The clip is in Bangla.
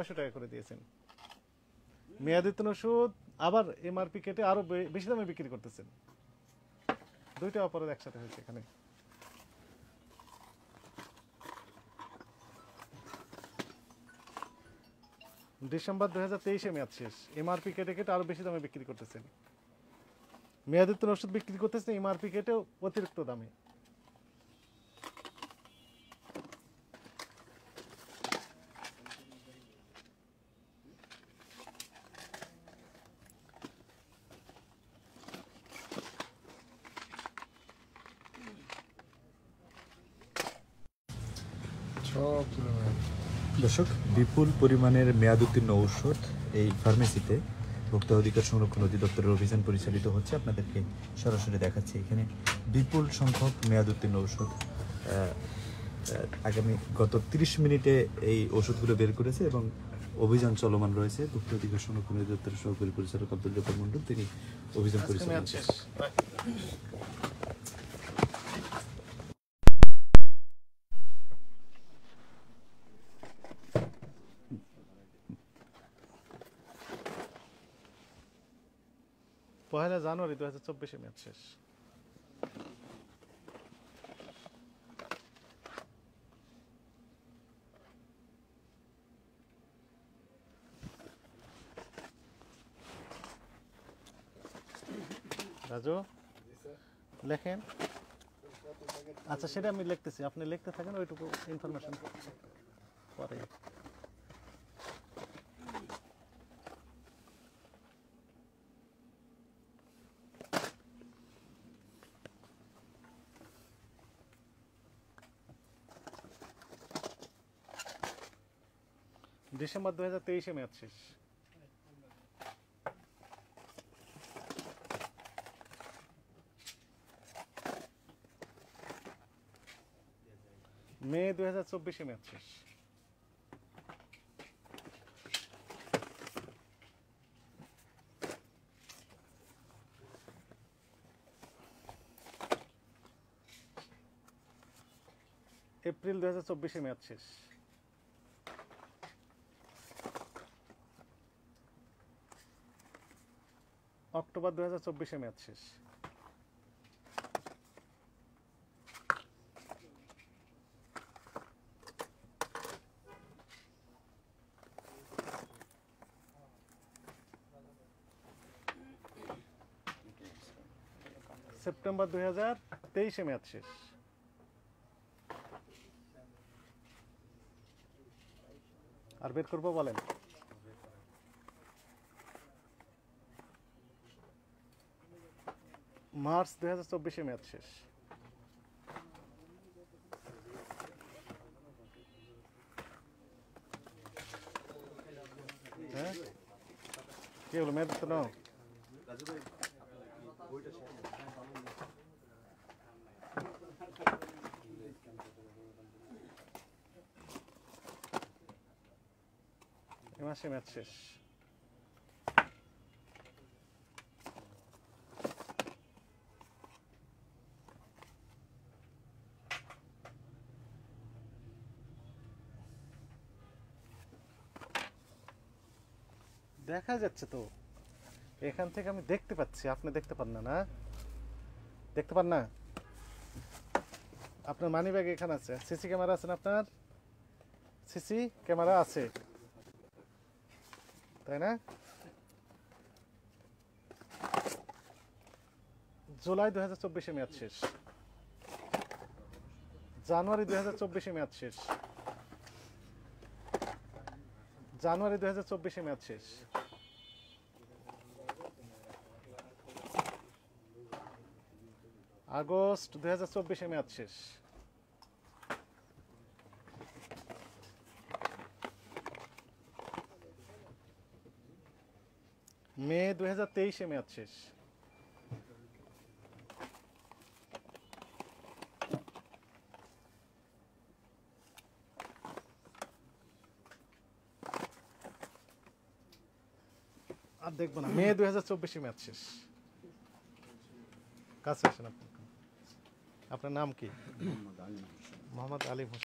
600 টাকা করে দিয়েছেন। মেয়াদোত্তীর্ণ ওষুধ আবার এমআরপি কেটে আরো বেশি দামে বিক্রি করতেছেন। দুইটা অপরাধ একসাথে হয়েছে এখানে। ডিসেম্বর 2023-এ মেয়াদ শেষ, এমআরপি কেটে কেটে আরো বেশি দামে বিক্রি করতেছেন। মেয়াদোত্তীর্ণ ওষুধ বিক্রি করতেছেন এমআরপি কেটে অতিরিক্ত দামে। দর্শক, বিপুল পরিমাণের মেয়াদোত্তীর্ণ ঔষধ এই ফার্মেসিতে ভোক্তা অধিকার সংরক্ষণ অধিদপ্তরের অভিযান পরিচালিত হচ্ছে। আপনাদেরকে সরাসরি দেখাচ্ছি এখানে বিপুল সংখ্যক মেয়াদোত্তীর্ণ ঔষধ আগামী গত 30 মিনিটে এই ওষুধগুলো বের করেছে এবং অভিযান চলমান রয়েছে। ভোক্তা অধিকার সংরক্ষণ অধিদপ্তরের সহকারী পরিচালক আব্দুল জব্বার মণ্ডল তিনি অভিযান পরিচালনা করছেন। পহেলা জানুয়ারি 2024-এ মেয়াদ শেষ। রাজু লেখেন। আচ্ছা, সেটা আমি লিখতেছি, আপনি লিখতে থাকেন, ওইটুকু ইনফরমেশন পরে। ডিসেম্বর 2023-এ মেয়াদ শেষ। মে 2024-এ মেয়াদ শেষ। এপ্রিল 2024-এ মেয়াদ শেষ। অক্টোবর 2024-এ মেয়াদ শেষ। সেপ্টেম্বর 2023-এ মেয়াদ শেষ। আর বের করবো বলেন। মার্চ 2024-এ মেয়াদ শেষ। হ্যাঁ, কি হলো মেয়াদ তো নাও। এ মাসে মেয়াদ শেষ। দেখা যাচ্ছে তো, এখান থেকে আমি দেখতে পাচ্ছি, আপনি দেখতে পান না? না দেখতে পান না? আপনার মানি ব্যাগ এখানে আছে, সিসি ক্যামেরা আছে না? আপনার সিসি ক্যামেরা আছে, তাই না? জুলাই 2024-এ মেয়াদ শেষ। জানুয়ারি 2024-এ মেয়াদ শেষ। জানুয়ারি 2024-এ মেয়াদ শেষ। আগস্ট 2024-এ মেয়াদ শেষ। মে 2023-এ মেয়াদ শেষ। আর দেখবো না, মে 2024-এ মেয়াদ শেষ। কাছে আসেন। আপনার নাম কি? মোহাম্মদ আলী হোসেন।